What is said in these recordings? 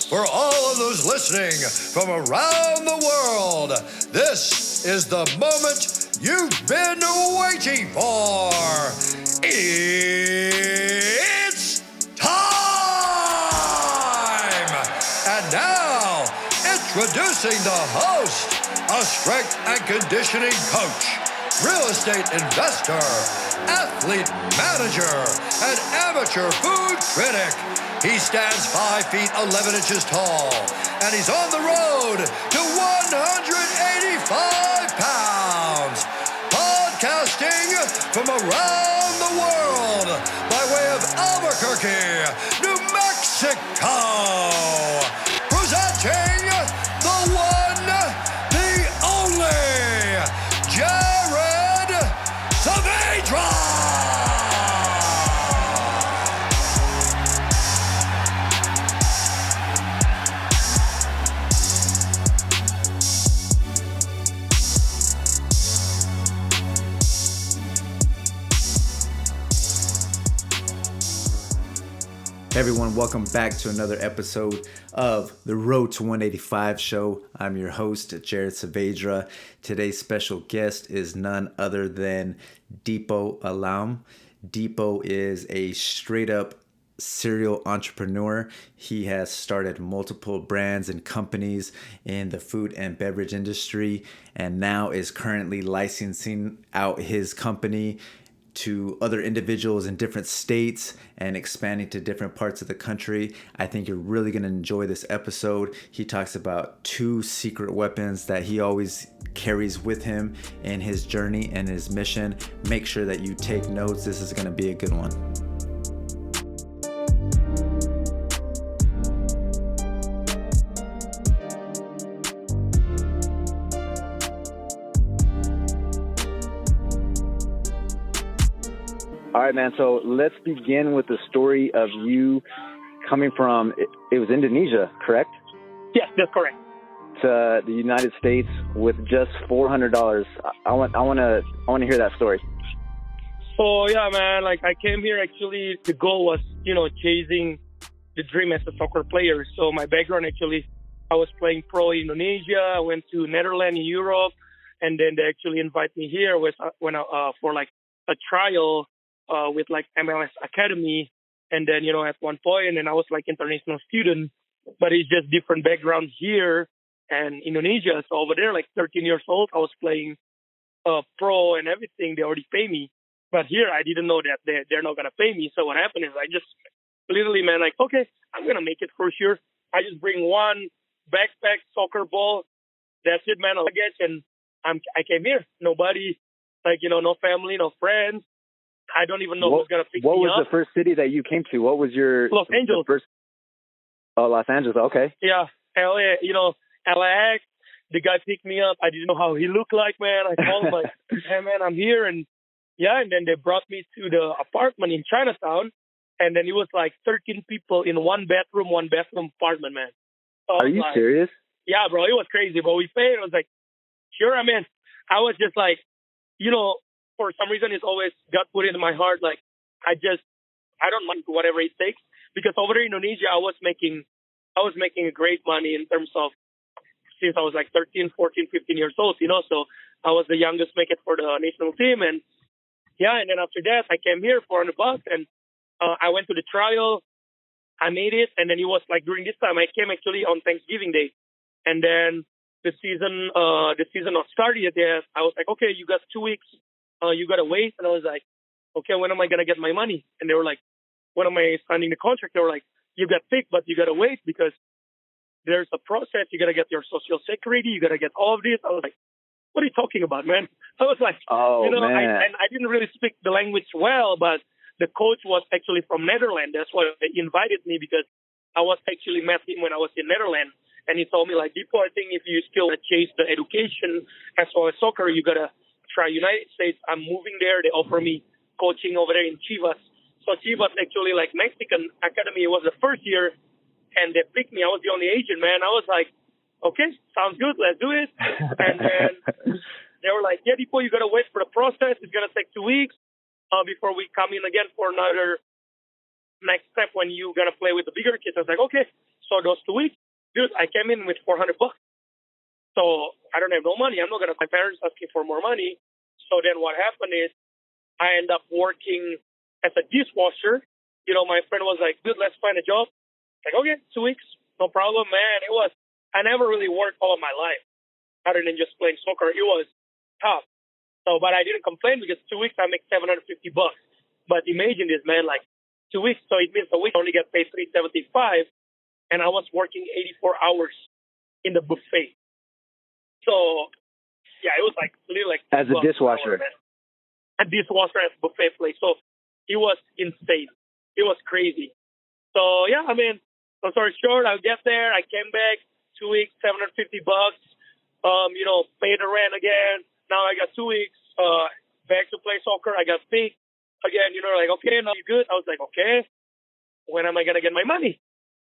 For all of those listening from around the world, this is the moment you've been waiting for. It's time! And now, introducing the host, a strength and conditioning coach, real estate investor, athlete manager, and amateur food critic. He stands 5 feet 11 inches tall, and he's on the road to 185 pounds. Podcasting from around the world by way of Albuquerque, New Mexico. Presenting the one, the only, Jared Saavedra. Hey everyone, welcome back to another episode of the Road to 185 show. I'm your host, Jared Saavedra. Today's special guest is none other than Dipo Alam. Dipo is a straight up serial entrepreneur. He has started multiple brands and companies in the food and beverage industry and now is currently licensing out his company to other individuals in different states and expanding to different parts of the country. I think you're really going to enjoy this episode. He talks about 2 secret weapons that he always carries with him in his journey and his mission. Make sure that you take notes. This is going to be a good one. All right, man. So let's begin with the story of you coming from, it was Indonesia, correct? Yes, that's correct. To the United States with just $400. I want to hear that story. So yeah, man, like I came here actually, the goal was, chasing the dream as a soccer player. So my background actually, I was playing pro in Indonesia. I went to Netherlands, Europe, and then they actually invited me here for like a trial with like MLS Academy. And then, at one point, and I was like international student, but it's just different background here and Indonesia. So over there, like 13 years old, I was playing pro and everything. They already pay me. But here, I didn't know that they're not going to pay me. So what happened is I just literally, man, like, okay, I'm going to make it for sure. I just bring one backpack, soccer ball. That's it, man. And I came here. Nobody, like, no family, no friends. I don't even know who's going to pick me up. What was the first city that you came to? What was your... Los Angeles. Los Angeles. Okay. Yeah. LA, LAX. The guy picked me up. I didn't know how he looked like, man. I called him like, hey, man, I'm here. And yeah, and then they brought me to the apartment in Chinatown. And then it was like 13 people in one bathroom apartment, man. So are you serious? Yeah, bro. It was crazy. But we paid. I was like, sure, I'm in. I was just like, for some reason, it's always God put it in my heart. Like, I don't mind whatever it takes. Because over there in Indonesia, I was making a great money in terms of, since I was like 13, 14, 15 years old, so I was the youngest make it for the national team. And yeah, and then after that, I came here for $400 and I went to the trial. I made it. And then it was like during this time, I came actually on Thanksgiving Day. And then the season not started yet. I was like, okay, you got 2 weeks. You got to wait. And I was like, okay, when am I going to get my money? And they were like, when am I signing the contract? They were like, you got picked, but you got to wait because there's a process. You got to get your social security. You got to get all of this. I was like, what are you talking about, man? I was like, man. I didn't really speak the language well, but the coach was actually from Netherlands. That's why they invited me because I was actually met him when I was in Netherlands. And he told me like, Dipo, I think if you still chase the education as well as soccer, you got to try United States. I'm moving there. They offer me coaching over there in Chivas. So Chivas actually like Mexican Academy. It was the first year and they picked me. I was the only Asian, man. I was like, okay, sounds good. Let's do it. And then they were like, yeah, Dipo, you got to wait for the process. It's going to take 2 weeks before we come in again for another next step when you got to play with the bigger kids. I was like, okay. So those 2 weeks, dude, I came in with $400. So I don't have no money. I'm not going to, my parents asking for more money. So then what happened is I end up working as a dishwasher. My friend was like, dude, let's find a job. Like, okay, 2 weeks, no problem, man. I never really worked all of my life other than just playing soccer. It was tough. So, but I didn't complain because 2 weeks I make $750. But imagine this, man, like 2 weeks. So it means a week I only get paid $375, and I was working 84 hours in the buffet. So yeah, it was like literally like as a dishwasher. A dishwasher at a buffet place. So it was insane. It was crazy. So yeah, I mean, long story short, I get there. I came back 2 weeks, $750. Pay the rent again. Now I got 2 weeks back to play soccer. I got paid again. Like, okay, now you good? I was like, okay, when am I gonna get my money?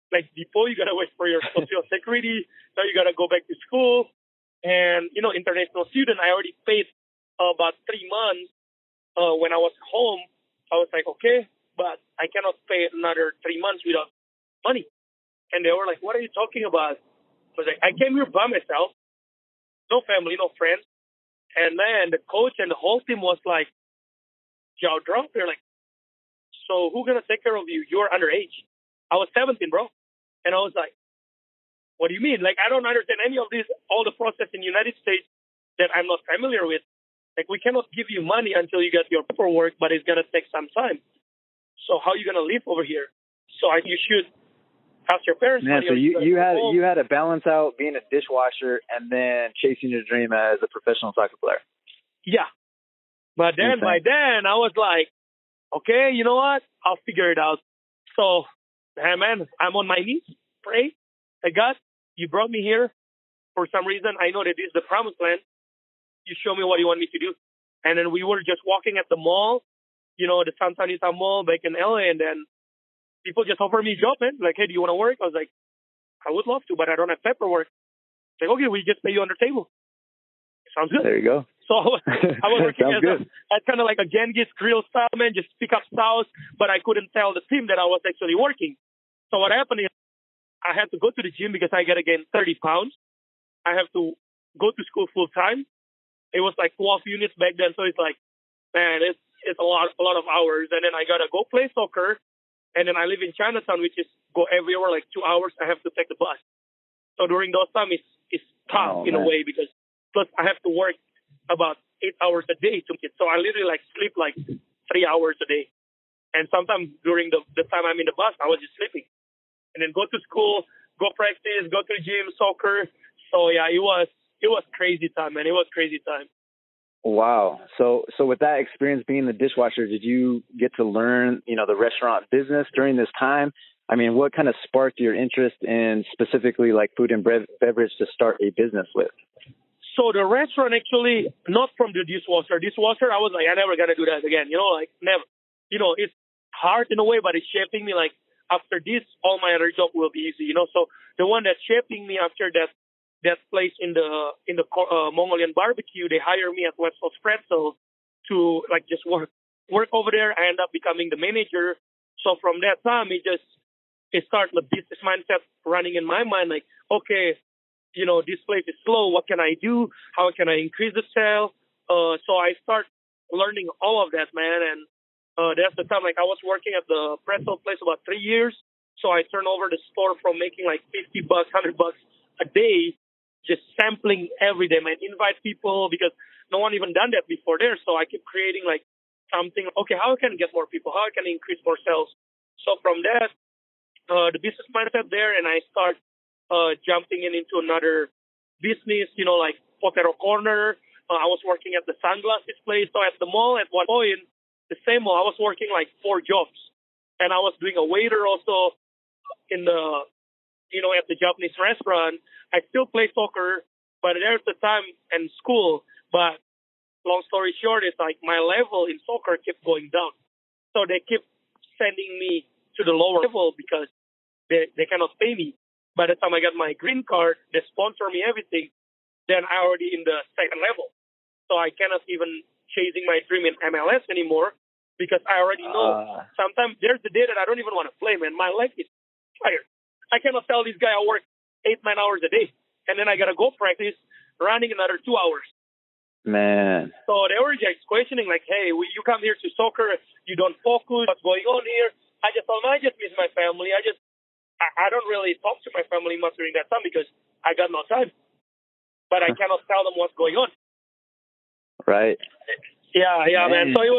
Like, Dipo, you gotta wait for your social security. Now you gotta go back to school. And international student, I already paid about 3 months when I was home. I was like, okay, but I cannot pay another 3 months without money. And they were like, what are you talking about? I was like, I came here by myself. No family, no friends. And then the coach and the whole team was like, jaw drop. They're like, so who's going to take care of you? You're underage. I was 17, bro. And I was like, what do you mean? Like, I don't understand any of this, all the process in the United States that I'm not familiar with. Like, we cannot give you money until you get your paperwork, but it's going to take some time. So how are you going to live over here? So you should ask your parents. Man, so you had to balance out being a dishwasher and then chasing your dream as a professional soccer player. Yeah. But then by then I was like, okay, you know what? I'll figure it out. So, hey, man, I'm on my knees, pray. Hey, God, you brought me here for some reason. I know that this is the promised land. You show me what you want me to do. And then we were just walking at the mall, the Santa Anita Mall back in LA, and then people just offered me a job, man. Like, hey, do you want to work? I was like, I would love to, but I don't have paperwork. Like, okay, we just pay you on the table. Sounds good. There you go. So I was working as kind of like a Genghis Grill style, man, just pick up styles, but I couldn't tell the team that I was actually working. So what happened is I had to go to the gym because I got to gain 30 pounds. I have to go to school full time. It was like 12 units back then. So it's like, man, it's a lot of hours. And then I got to go play soccer. And then I live in Chinatown, which is go every hour, like 2 hours. I have to take the bus. So during those times, it's tough in a way because plus I have to work about 8 hours a day to get. So I literally like sleep like 3 hours a day. And sometimes during the time I'm in the bus, I was just sleeping. And then go to school, go practice, go to the gym, soccer. So yeah, it was crazy time, man. It was crazy time. Wow. So with that experience being the dishwasher, did you get to learn, the restaurant business during this time? I mean, what kind of sparked your interest in specifically like food and beverage to start a business with? So the restaurant actually, not from the dishwasher. Dishwasher, I was like, I never gonna do that again. Never. It's hard in a way, but it's shaping me. Like after this, all my other job will be easy. So the one that's shaping me after that place in the Mongolian barbecue, they hire me at West Coast Pretzel to like just work over there. I end up becoming the manager. So from that time, it started the business mindset running in my mind. Like, okay, this place is slow. What can I do? How can I increase the sale? So I start learning all of that, man. And that's the time, like I was working at the pretzel place about 3 years. So I turned over the store from making like $50, $100 a day, just sampling every day, man. Invite people because no one even done that before there. So I keep creating like something. Okay, how can I get more people? How can I increase more sales? So from that, the business mindset there, and I start jumping into another business, like Potato Corner. I was working at the sunglasses place. So at the mall, at one point, the same mall, I was working like 4 jobs. And I was doing a waiter also in the, at the Japanese restaurant. I still play soccer, but there's the time in school. But long story short, it's like my level in soccer kept going down. So they keep sending me to the lower level because they cannot pay me. By the time I got my green card, they sponsor me everything. Then I already in the second level. So I cannot even chasing my dream in MLS anymore because I already know sometimes there's the day that I don't even want to play, man. My leg is tired. I cannot tell this guy I work 8-9 hours a day, and then I gotta go practice running another 2 hours. Man. So they were just questioning, like, hey, you come here to soccer, you don't focus, what's going on here? I just told them, I just miss my family. I don't really talk to my family much during that time because I got no time. But I cannot tell them what's going on. Right. Yeah, man. So it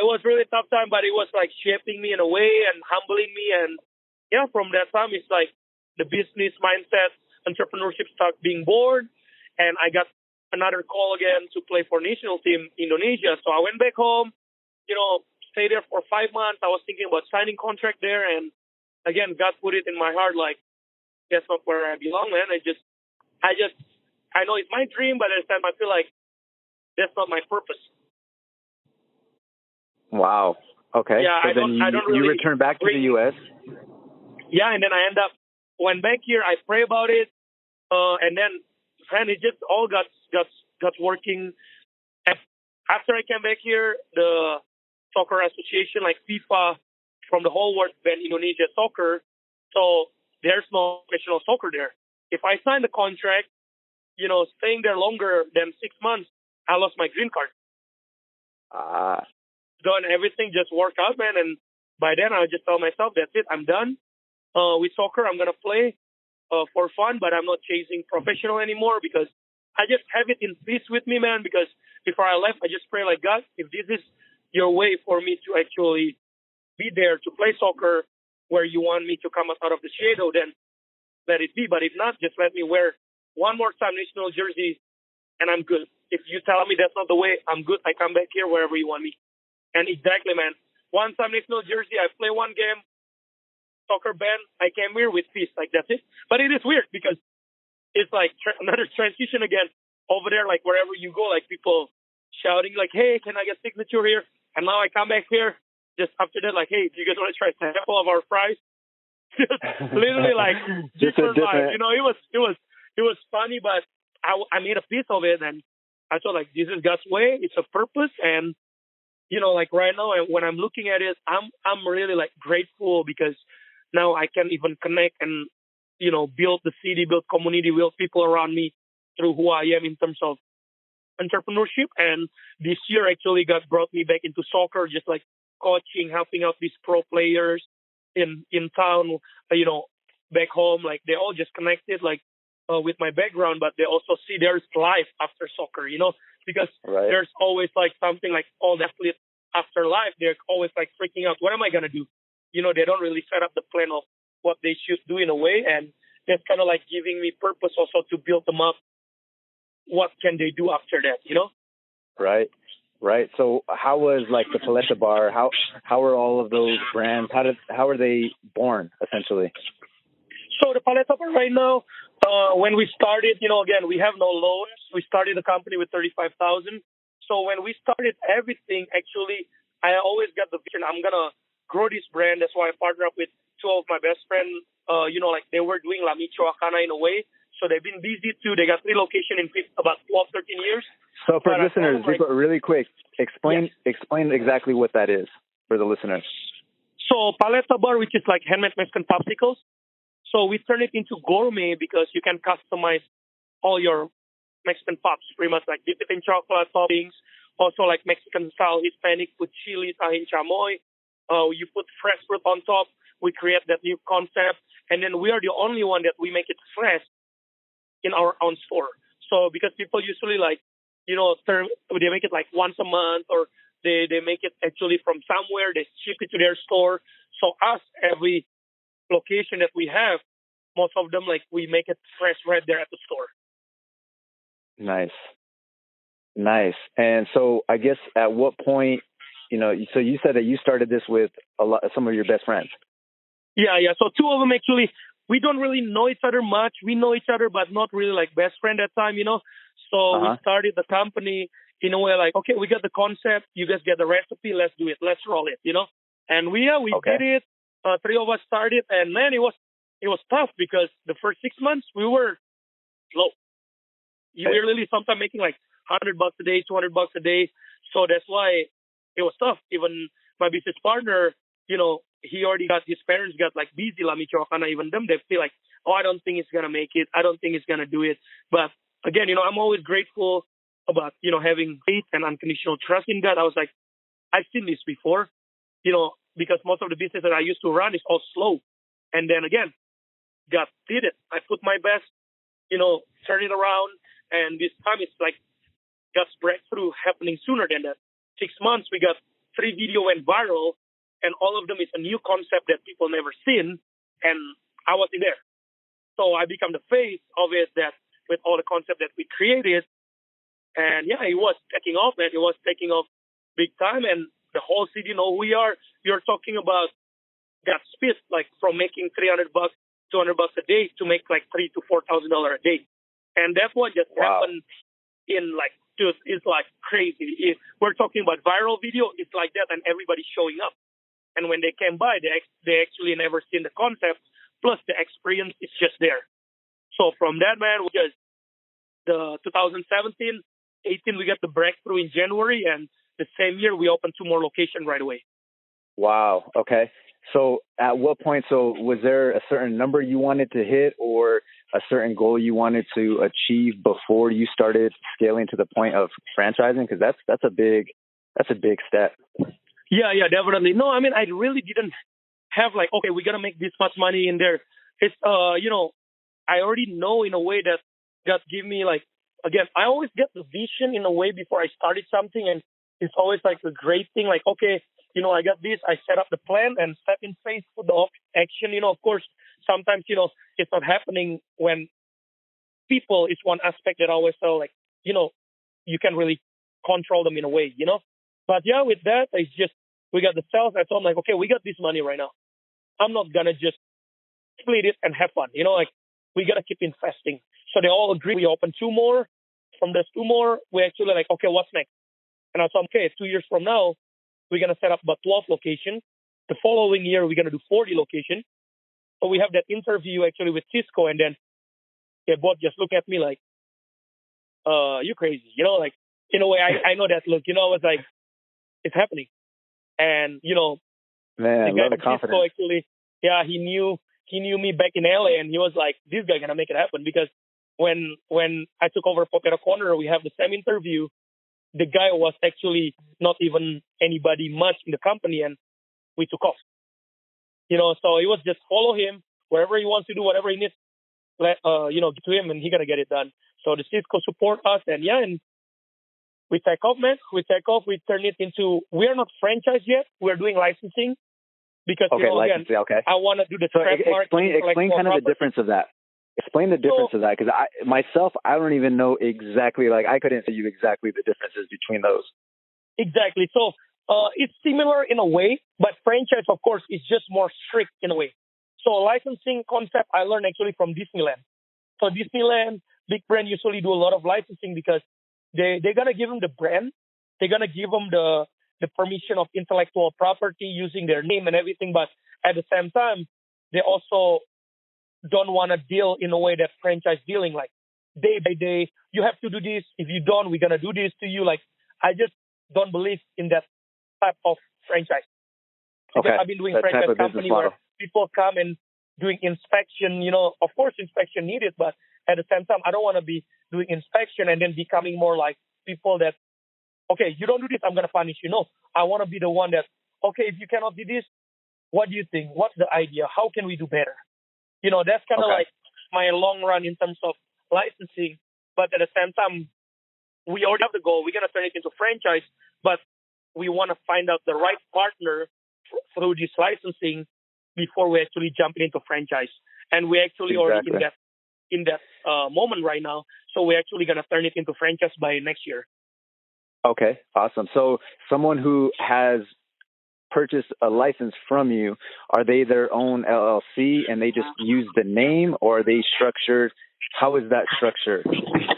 was really tough time, but it was like shaping me in a way and humbling me. And yeah, from that time, it's like the business mindset, entrepreneurship started being born. And I got another call again to play for national team Indonesia. So I went back home, stayed there for 5 months. I was thinking about signing contract there. And again, God put it in my heart, like, that's not where I belong, man. I know it's my dream, but at the time I feel like that's not my purpose. Wow. Okay. Yeah, so then you return back to the U.S. Yeah, and then I went back here. I pray about it, and then it just all got working. And after I came back here, the soccer association, like FIFA, from the whole world banned Indonesia soccer, so there's no professional soccer there. If I sign the contract, staying there longer than 6 months, I lost my green card. Done everything just worked out, man. And by then, I just tell myself, that's it. I'm done with soccer. I'm gonna play for fun, but I'm not chasing professional anymore because I just have it in peace with me, man. Because before I left, I just pray like, God, if this is your way for me to actually be there to play soccer, where you want me to come out of the shadow, then let it be. But if not, just let me wear one more time national jersey, and I'm good. If you tell me that's not the way, I'm good. I come back here wherever you want me. And exactly, man. One time national jersey, I play one game, soccer ban. I came here with peace, like that's it. But it is weird because it's like another transition again over there, like wherever you go, like people shouting, like, "Hey, can I get signature here?" And now I come back here just after that, like, "Hey, do you guys want to try a sample of our fries?" Just literally like different life. It was funny, but I made a piece of it, and I thought like this is God's way. It's a purpose, and like right now when I'm looking at it, I'm really like grateful because now I can even connect and build the city, build community, build people around me through who I am in terms of entrepreneurship. And this year actually God brought me back into soccer, just like coaching, helping out these pro players in town, back home. Like they all just connected like with my background, but they also see there's life after soccer, because there's always like something like all the athletes after life, they're always like freaking out. What am I going to do? They don't really set up the plan of what they should do in a way. And that's kind of like giving me purpose also to build them up. What can they do after that, Right. So how was like the Paleta Bar? How are all of those brands? How are they born essentially? So the Paleta Bar right now, when we started, again, we have no loans. We started the company with 35,000. So when we started everything, actually, I always got the vision. I'm going to grow this brand. That's why I partnered up with two of my best friends. Like they were doing La Michoacana in a way. So they've been busy too. They got 3 locations in about 12, 13 years. So for listeners, really quick, explain exactly what that is for the listeners. So Paleta Bar, which is like handmade Mexican popsicles. So we turn it into gourmet because you can customize all your Mexican pops, pretty much like dip it in chocolate toppings. Also like Mexican style, Hispanic, put chili, tahin, chamoy. You put fresh fruit on top. We create that new concept. And then we are the only one that we make it fresh in our own store. So because people usually like, they make it like once a month, or they make it actually from somewhere, they ship it to their store. So every location that we have, most of them, like we make it fresh right there at the store. Nice. And so I guess at what point, so you said that you started this with some of your best friends. Yeah. So 2 of them actually, we don't really know each other much. We know each other, but not really like best friend at that time, So we started the company in a way like, okay, we got the concept. You guys get the recipe. Let's do it. Let's roll it, And we did it. 3 of us started, and man, it was tough because the first 6 months we were slow. You were really sometimes making like $100 a day, $200 a day. So that's why it was tough. Even my business partner, he already got, his parents got like busy lah, na even them, they feel like, oh, I don't think he's going to make it. I don't think he's going to do it. But again, I'm always grateful about, having faith and unconditional trust in God. I was like, I've seen this before, because most of the business that I used to run is all slow. And then again, God did it. I put my best, turn it around. And this time it's like God's breakthrough happening sooner than that. 6 months, we got 3 video went viral, and all of them is a new concept that people never seen. And I was in there. So I become the face of it, that with all the concept that we created. And yeah, it was taking off, man. It was taking off big time. And the whole city know who we are. You're talking about that speed, like from making $300, $200 a day to make like $3,000 to $4,000 a day. And that's what just happened in like, dude, it's like crazy. We're talking about viral video. It's like that, and everybody's showing up. And when they came by, they actually never seen the concept. Plus the experience is just there. So from that, man, we just the 2017, 18, we got the breakthrough in January, and the same year we opened 2 more locations right away. Wow. Okay. So at what point, was there a certain number you wanted to hit or a certain goal you wanted to achieve before you started scaling to the point of franchising? Because that's a big step. Yeah, definitely. No, I mean, I really didn't have like, okay, we got to make this much money in there. It's, I already know in a way that God gave me like, again, I always get the vision in a way before I started something. And it's always like a great thing. Like, okay, I got this, I set up the plan and step in faith for the action. Of course, sometimes, it's not happening when people is one aspect that I always feel like, you can really control them in a way, But yeah, with that, it's just, we got the sales. I told them like, okay, we got this money right now. I'm not going to just split it and have fun. Like we got to keep investing. So they all agree. We open 2 more. From those 2 more, we actually like, okay, what's next? And I thought, okay, 2 years from now, we're going to set up about 12 locations. The following year, we're going to do 40 locations. So we have that interview actually with Cisco. And then they both just look at me like, you crazy. Like in a way, I know that look, I was like, it's happening. And, man, the guy love the from confidence. Cisco actually, yeah, he knew me back in LA, and he was like, this guy gonna make it happen. Because when I took over Potato Corner, we have the same interview. The guy was actually not even anybody much in the company, and we took off. So it was just follow him wherever he wants to do, whatever he needs, get to him, and he gonna get it done. So the Cisco support us, and we take off, man. We take off. We turn it into, we are not franchised yet. We're doing licensing because, again, I want to do the trademark. Explain kind of the difference of that. Explain the difference of that, because I don't even know exactly, like I couldn't tell you exactly the differences between those. Exactly. So it's similar in a way, but franchise, of course, is just more strict in a way. So licensing concept I learned actually from Disneyland. So Disneyland, big brand usually do a lot of licensing because they're going to give them the brand. They're going to give them the permission of intellectual property using their name and everything. But at the same time, they also don't want to deal in a way that franchise dealing, like day by day, you have to do this. If you don't, we're going to do this to you. Like, I just don't believe in that type of franchise. Because I've been doing franchise company where people come and doing inspection, of course inspection needed, but at the same time, I don't want to be doing inspection and then becoming more like people that, okay, you don't do this, I'm going to punish you. No, I want to be the one that, okay, if you cannot do this, what do you think? What's the idea? How can we do better? That's kind of like my long run in terms of licensing. But at the same time, we already have the goal. We're going to turn it into franchise, but we want to find out the right partner through this licensing before we actually jump into franchise. And we actually already in that moment right now. So we're actually going to turn it into franchise by next year. Okay, awesome. So someone who has purchased a license from you, are they their own LLC and they just use the name, or are they structured? How is that structured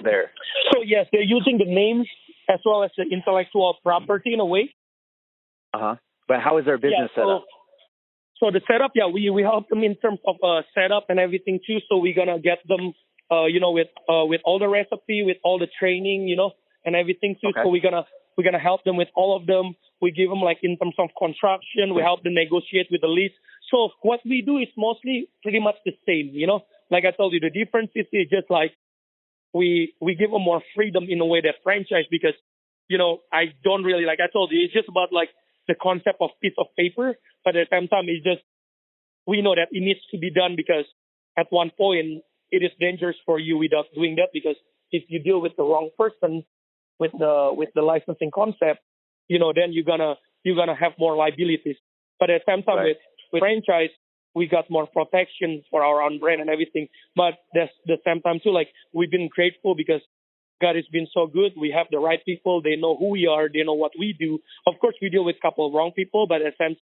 there? So yes, they're using the name as well as the intellectual property in a way. But how is their business set up? So the setup, we help them in terms of setup and everything too. So we're gonna get them, with all the recipe, with all the training, and everything too. Okay. So we're gonna help them with all of them. We give them like in terms of construction. We help them negotiate with the lease. So what we do is mostly pretty much the same, Like I told you, the difference is just like we give them more freedom in a way that franchise because, I don't really, like I told you, it's just about like the concept of piece of paper. But at the same time, it's just, we know that it needs to be done because at one point it is dangerous for you without doing that because if you deal with the wrong person with the licensing concept, then you're gonna have more liabilities. But at the same time with franchise, we got more protection for our own brand and everything. But that's the same time too, like we've been grateful because God has been so good. We have the right people. They know who we are. They know what we do. Of course, we deal with a couple of wrong people, but at the same,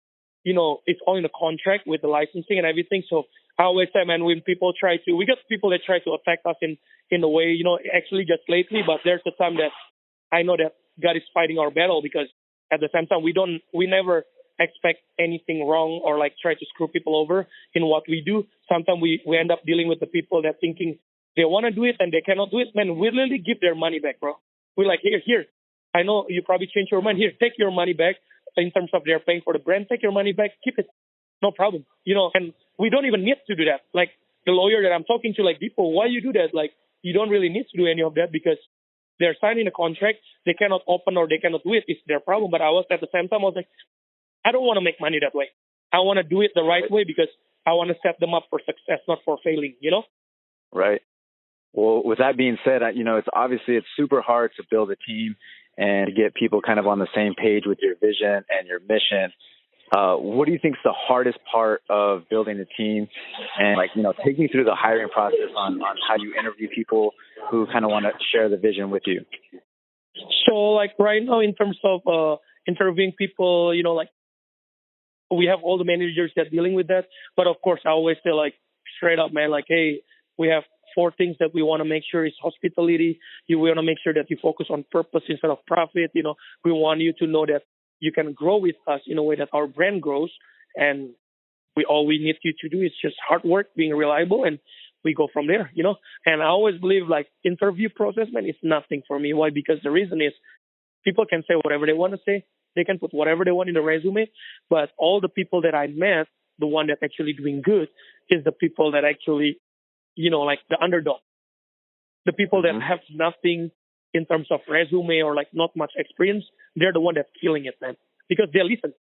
it's all in the contract with the licensing and everything. So I always say, man, when people we got people that try to attack us in a way, actually just lately, but there's a time that I know that God is fighting our battle because at the same time, we never expect anything wrong or like try to screw people over in what we do. Sometimes we end up dealing with the people that thinking they want to do it and they cannot do it. Man, we literally give their money back, bro. We're like, here. I know you probably changed your mind. Here, take your money back in terms of they're paying for the brand. Take your money back. Keep it. No problem. And we don't even need to do that. Like the lawyer that I'm talking to, like, Dipo, why you do that? Like, you don't really need to do any of that because they're signing a contract. They cannot open or they cannot do it. It's their problem. But I was at the same time, I was like, I don't want to make money that way. I want to do it the right way because I want to set them up for success, not for failing, Right. Well, with that being said, it's super hard to build a team and to get people kind of on the same page with your vision and your mission. What do you think is the hardest part of building a team? And take me through the hiring process on how you interview people who kind of want to share the vision with you. So like right now in terms of interviewing people, like we have all the managers that are dealing with that. But of course, I always say like straight up, man, like, hey, we have 4 things that we want to make sure is hospitality. We want to make sure that you focus on purpose instead of profit. We want you to know that you can grow with us in a way that our brand grows. And all we need you to do is just hard work, being reliable, and we go from there, And I always believe like interview process, man, is nothing for me. Why? Because the reason is people can say whatever they want to say. They can put whatever they want in the resume. But all the people that I met, the one that's actually doing good is the people that actually, like the underdog. The people that have nothing in terms of resume or like not much experience, they're the one that's killing it, man. Because they listen.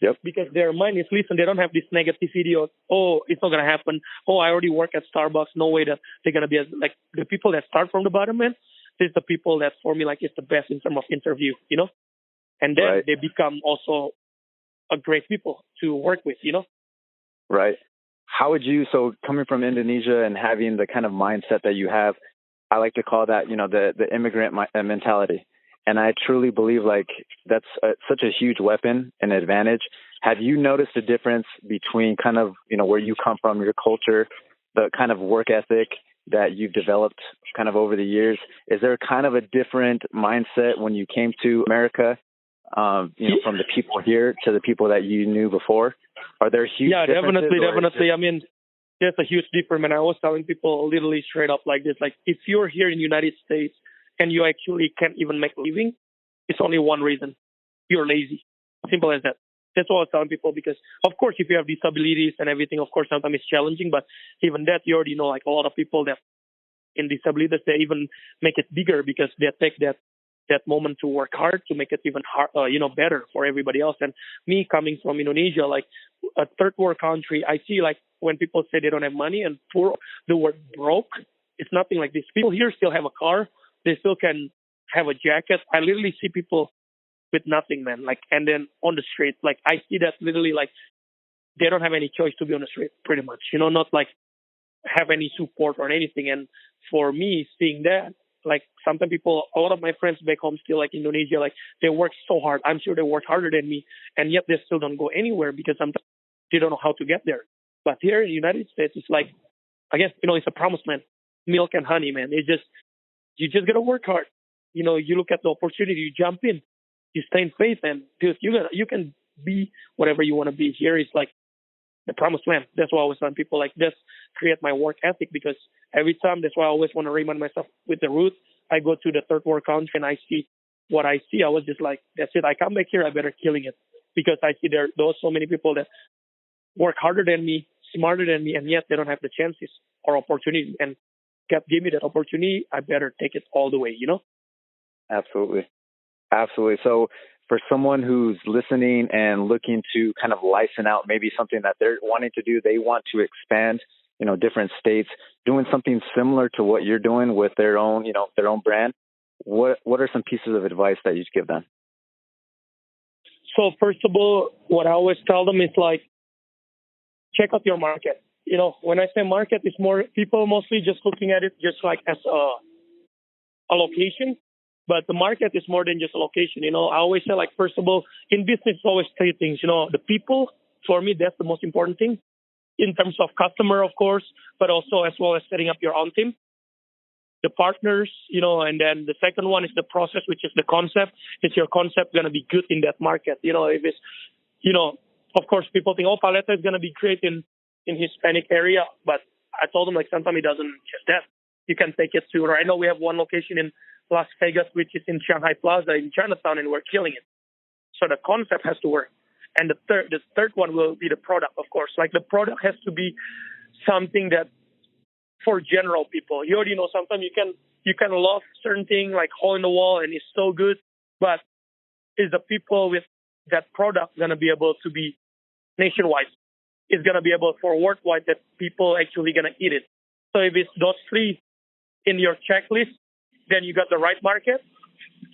Yep. Because their mind is listen. They don't have this negativity of, oh, it's not going to happen. Oh, I already work at Starbucks. No way that they're going to be like the people that start from the bottom, man. This is the people that for me, like, is the best in terms of interview, And then they become also a great people to work with, Right. How would you, so coming from Indonesia and having the kind of mindset that you have, I like to call that, the immigrant mentality. And I truly believe like that's such a huge weapon and advantage. Have you noticed a difference between kind of, where you come from, your culture, the kind of work ethic that you've developed kind of over the years? Is there kind of a different mindset when you came to America, from the people here to the people that you knew before? Are there huge differences? Yeah, definitely. I mean, there's a huge difference. And I was telling people literally straight up like this, like if you're here in the United States and you actually can't even make a living, it's only one reason. You're lazy. Simple as that. That's what I was telling people because, of course, if you have disabilities and everything, of course, sometimes it's challenging. But even that, you already know, like a lot of people that in disabilities, they even make it bigger because they take that moment to work hard to make it even hard, better for everybody else. And me coming from Indonesia, like a third world country, I see like when people say they don't have money and poor, the word broke, it's nothing like this. People here still have a car. They still can have a jacket. I literally see people with nothing, man. Like, and then on the street, like I see that literally like they don't have any choice to be on the street pretty much, not like have any support or anything. And for me, seeing that, like sometimes people, a lot of my friends back home still like Indonesia, like they work so hard. I'm sure they work harder than me, and yet they still don't go anywhere because sometimes they don't know how to get there. But here in the United States, it's like, I guess, it's a promised land, milk and honey, man. You just gotta work hard. You look at the opportunity, you jump in, you stay in faith, and dude, you can be whatever you want to be. Here is like the promised land. That's why I always tell people like this, create my work ethic, because every time, that's why I always want to remind myself with the root. I go to the third world country and I see what I see, I was just like, that's it. I come back here, I better killing it, because I see there's so many people that work harder than me, smarter than me, and yet they don't have the chances or opportunity. And God gave me that opportunity, I better take it all the way, Absolutely. Absolutely. So for someone who's listening and looking to kind of license out maybe something that they're wanting to do, they want to expand, different states, doing something similar to what you're doing with their own, their own brand. What are some pieces of advice that you'd give them? So first of all, what I always tell them is like, check out your market. When I say market, it's more people mostly just looking at it just like as a location, but the market is more than just a location. I always say, like, first of all, in business, it's always three things. The people, for me, that's the most important thing in terms of customer, of course, but also as well as setting up your own team, the partners, and then the second one is the process, which is the concept. Is your concept going to be good in that market? If it's, of course, people think, Paleta is going to be great in Hispanic area, but I told them, like, sometimes it doesn't just that. You can take it to, right now we have one location in Las Vegas, which is in Shanghai Plaza in Chinatown, and we're killing it. So the concept has to work. And the third one will be the product, of course. Like, the product has to be something that for general people. You already know sometimes you can love certain thing like hole in the wall and it's so good, but is the people with that product going to be able to be nationwide? Is going to be able for worldwide that people actually going to eat it? So if it's those three in your checklist, then you got the right market.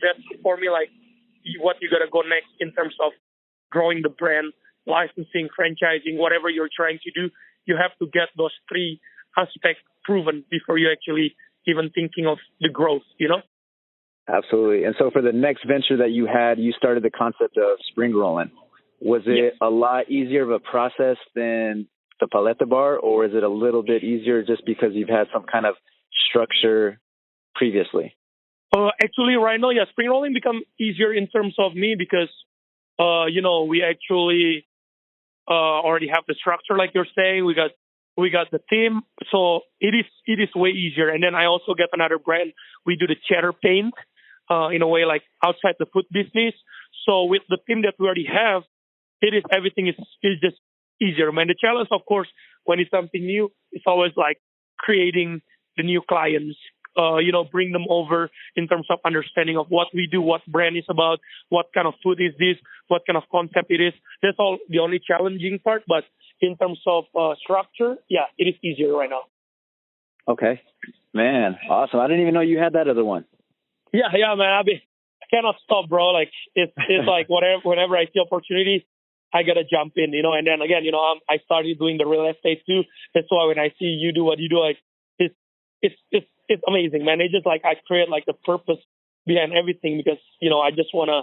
That's for me like what you got to go next in terms of growing the brand, licensing, franchising, whatever you're trying to do. You have to get those three aspects proven before you actually even thinking of the growth, Absolutely. And so for the next venture that you had, you started the concept of spring rolling. Was it a lot easier of a process than the Paleta bar, or is it a little bit easier just because you've had some kind of structure previously? Actually, right now, spring rolling become easier in terms of me because, we actually already have the structure, like you're saying. We got the team, so it is way easier. And then I also get another brand. We do the cheddar paint, in a way like outside the food business. So with the team that we already have, everything is just easier. Man, the challenge, of course, when it's something new, it's always like creating the new clients. Bring them over in terms of understanding of what we do, what brand is about, what kind of food is this, what kind of concept it is. That's all the only challenging part. But in terms of structure, it is easier right now. Okay. Man, awesome. I didn't even know you had that other one. Yeah, man. I cannot stop, bro. Like, it's like whenever I see opportunity, I got to jump in, And then again, I started doing the real estate too. That's why when I see you do what you do, like, it's amazing, man. It's just like I create like the purpose behind everything because, I just want to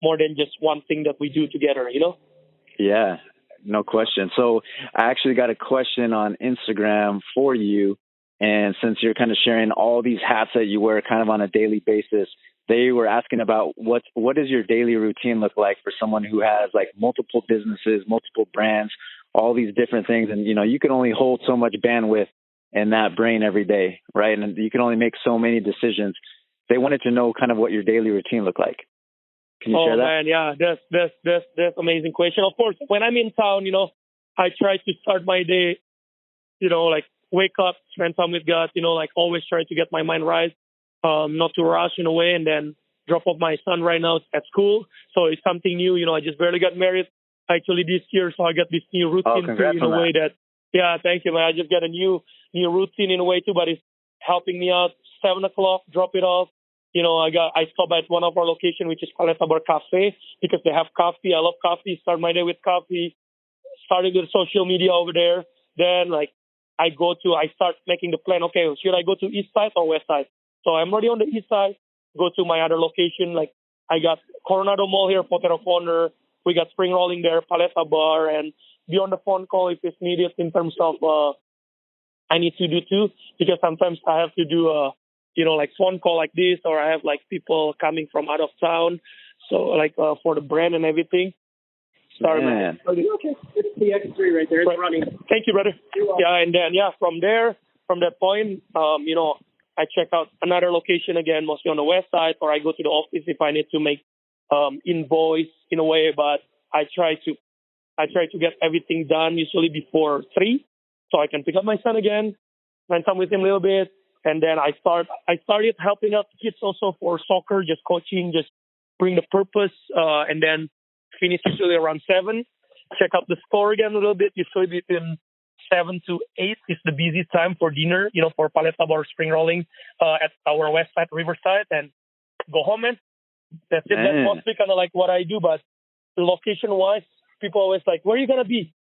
more than just one thing that we do together, Yeah, no question. So I actually got a question on Instagram for you. And since you're kind of sharing all these hats that you wear kind of on a daily basis, they were asking about what does your daily routine look like for someone who has like multiple businesses, multiple brands, all these different things. And, you can only hold so much bandwidth in that brain every day, right? And you can only make so many decisions. They wanted to know kind of what your daily routine looked like. Can you share that? Oh, man, yeah, that's amazing question. Of course, when I'm in town, I try to start my day, like wake up, spend time with God, like always try to get my mind right, not to rush in a way, and then drop off my son right now at school. So it's something new, I just barely got married actually this year, so I got this new routine too, in a way that, thank you, man. I just got a new routine in a way too, but it's helping me out. 7 o'clock, drop it off. I stop at one of our location, which is Paleta Bar Cafe, because they have coffee. I love coffee. Start my day with coffee. Started with social media over there. Then, like, I start making the plan. Okay, should I go to east side or west side? So I'm already on the east side. Go to my other location. Like, I got Coronado Mall here, Potato Corner. We got spring rolling there, Paleta Bar, and be on the phone call if it's needed in terms of I need to do too, because sometimes I have to do like phone call like this, or I have like people coming from out of town. So like for the brand and everything. Sorry, man. Okay, it's the X3 right there. It's running. Thank you, brother. Yeah, and then from that point, I check out another location again, mostly on the west side, or I go to the office if I need to make invoice in a way. But I try to get everything done usually before 3, so I can pick up my son again, spend time with him a little bit, and then I started helping out kids also for soccer, just coaching, just bring the purpose, and then finish usually around 7. Check out the store again a little bit. Usually between 7 to 8 is the busiest time for dinner, for paleta bar spring rolling at our west side, Riverside, and go home, man. That's it. That's mostly kind of like what I do. But location-wise, people always like, where are you going to be?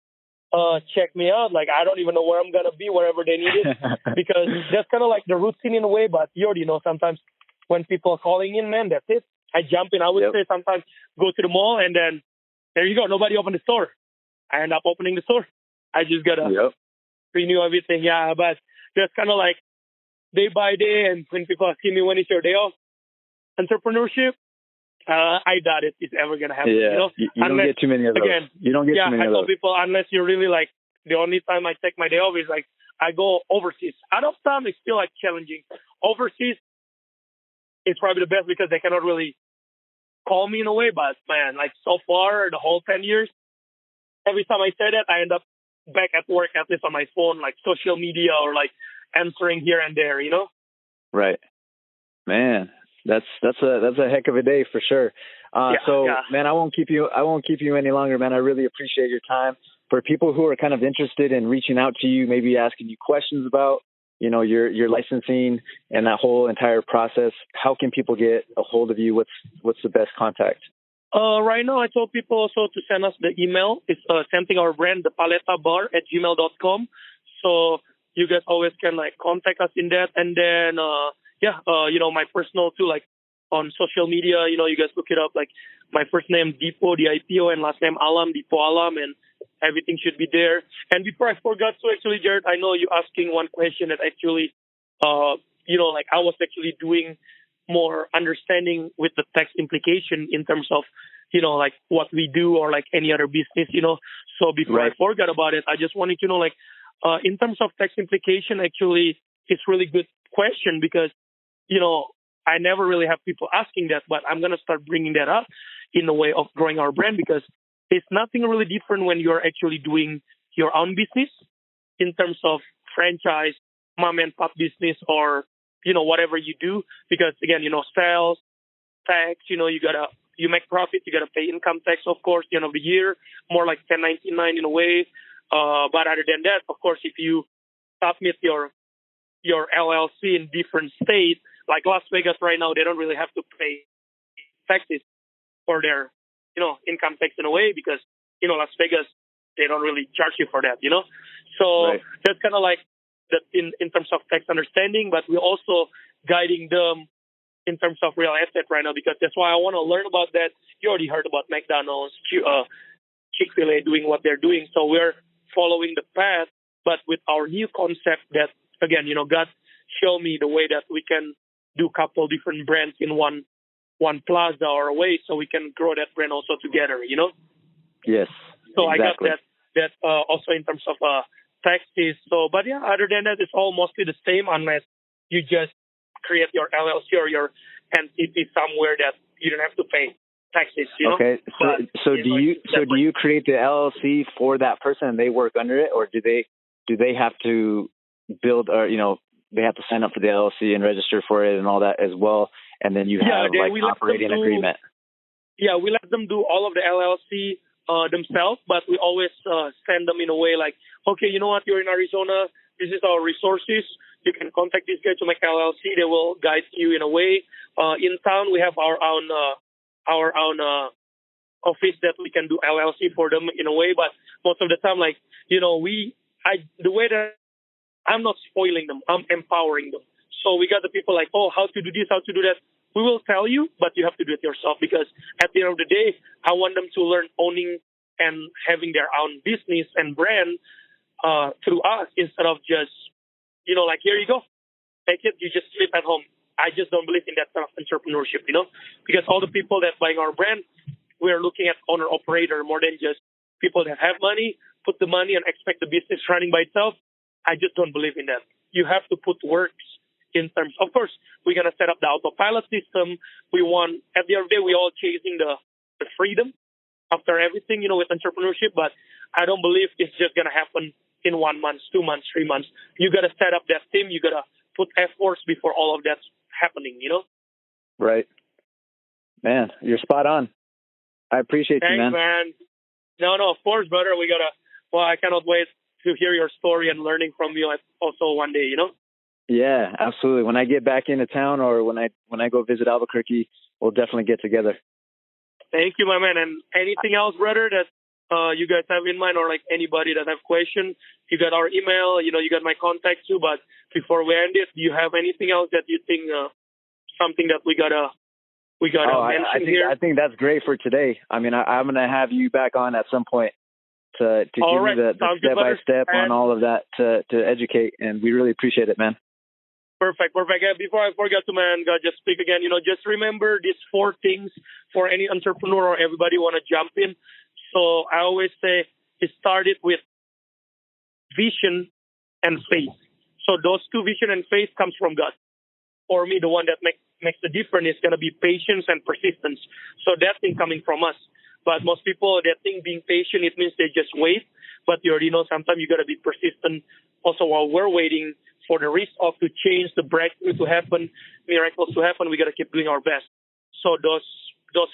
Check me out. Like, I don't even know where I'm going to be, wherever they need it. Because that's kind of like the routine in a way. But you already know sometimes when people are calling in, man, that's it. I jump in. I would say sometimes go to the mall, and then there you go. Nobody opened the store. I end up opening the store. I just got to renew everything. Yeah, but just kind of like day by day. And when people ask me, when is your day off? Entrepreneurship, I doubt it's ever going to happen. Yeah, you don't get too many of those. Again, you don't get too many of those. I tell people, unless you're really like, the only time I take my day off is like, I go overseas. Out of town is still like challenging. Overseas is probably the best because they cannot really call me in a way. But man, like so far, the whole 10 years, every time I say that, I end up back at work, at least on my phone, like social media or like answering here and there, Right. Man, that's a heck of a day for sure. Man, I won't keep you any longer, man. I really appreciate your time. For people who are kind of interested in reaching out to you, maybe asking you questions about, your licensing and that whole entire process, how can people get a hold of you? What's the best contact? Right now, I told people also to send us the email. It's same thing, our brand, thepaletabar@gmail.com. So you guys always can like contact us in that. And then, my personal too, like on social media, you guys look it up, like my first name, Dipo, D-I-P-O, and last name Alam, Dipo Alam, and everything should be there. And before I forgot to actually, Jared, I know you asking one question that actually, like I was actually doing more understanding with the tax implication in terms of, like what we do or like any other business, So before I forgot about it, I just wanted to know, like, in terms of tax implication, actually, it's really good question because, I never really have people asking that, but I'm going to start bringing that up in the way of growing our brand because it's nothing really different when you're actually doing your own business in terms of franchise, mom and pop business, or, whatever you do. Because again, sales, tax, you make profit, you got to pay income tax, of course, the end of the year, more like 1099 in a way. But other than that, of course, if you submit your LLC in different states, like Las Vegas right now, they don't really have to pay taxes for their, income tax in a way because, Las Vegas, they don't really charge you for that, So that's kind of like that in terms of tax understanding, but we're also guiding them in terms of real estate right now because that's why I want to learn about that. You already heard about McDonald's, Chick-fil-A doing what they're doing. So we're following the path, but with our new concept that, again, God showed me the way that we can do a couple different brands in one plaza or a way so we can grow that brand also together, Yes. So exactly. I got that also in terms of taxes. So, but yeah, other than that, it's all mostly the same unless you just create your LLC or your entity somewhere that you don't have to pay taxes, Okay. So do you create the LLC for that person and they work under it, or do they have to build or they have to sign up for the LLC and register for it and all that as well, and then you have operating agreement? Yeah, we let them do all of the LLC themselves, but we always send them in a way like, okay, you know what, you're in Arizona, this is our resources. You can contact this guy to make LLC. They will guide you in a way. In town, we have our own office that we can do LLC for them in a way. But most of the time, like, the way that I'm not spoiling them, I'm empowering them. So we got the people like, oh, how to do this, how to do that. We will tell you, but you have to do it yourself because at the end of the day, I want them to learn owning and having their own business and brand through us instead of just, like, here you go, take it, you just sleep at home. I just don't believe in that kind of entrepreneurship, because all the people that buying our brand, we're looking at owner-operator more than just people that have money, put the money and expect the business running by itself. I just don't believe in that. You have to put works in terms, of course, we're going to set up the autopilot system. We want, at the end of the day, we all chasing the freedom after everything, with entrepreneurship. But I don't believe it's just going to happen in 1 month, 2 months, 3 months. You got to set up that team. You got to put efforts before all of that's happening, Right. Man, you're spot on. I appreciate you, man. Thanks, man. No, of course, brother. I cannot wait to hear your story and learning from you also one day, Yeah, absolutely. When I get back into town or when I go visit Albuquerque, we'll definitely get together. Thank you, my man. And anything else, brother, that you guys have in mind, or like anybody that have questions, you got our email, you got my contact too. But before we end it, do you have anything else that you think something that we gotta mention here? I think that's great for today. I mean, I'm gonna have you back on at some point to give me the step by step on all of that to educate, and we really appreciate it, man. Perfect. Before I forget to, man, God, just speak again. Just remember these 4 things for any entrepreneur or everybody want to jump in. So I always say it started with vision and faith. So those 2, vision and faith, comes from God. For me, the one that makes the difference is going to be patience and persistence. So that thing coming from us. But most people, they think being patient, it means they just wait. But you already know sometimes you got to be persistent. Also, while we're waiting for the result to change, the breakthrough to happen, miracles to happen, we got to keep doing our best. So those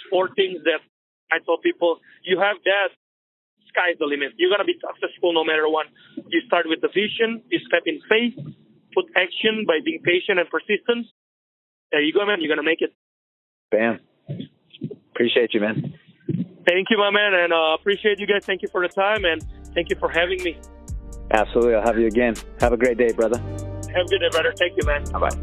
4 things that I tell people, you have that, sky's the limit. You're going to be successful no matter what. You start with the vision, you step in faith, put action by being patient and persistent. There you go, man. You're going to make it. Bam. Appreciate you, man. Thank you, my man, and appreciate you guys. Thank you for the time, and thank you for having me. Absolutely. I'll have you again. Have a great day, brother. Have a good day, brother. Thank you, man. Bye-bye.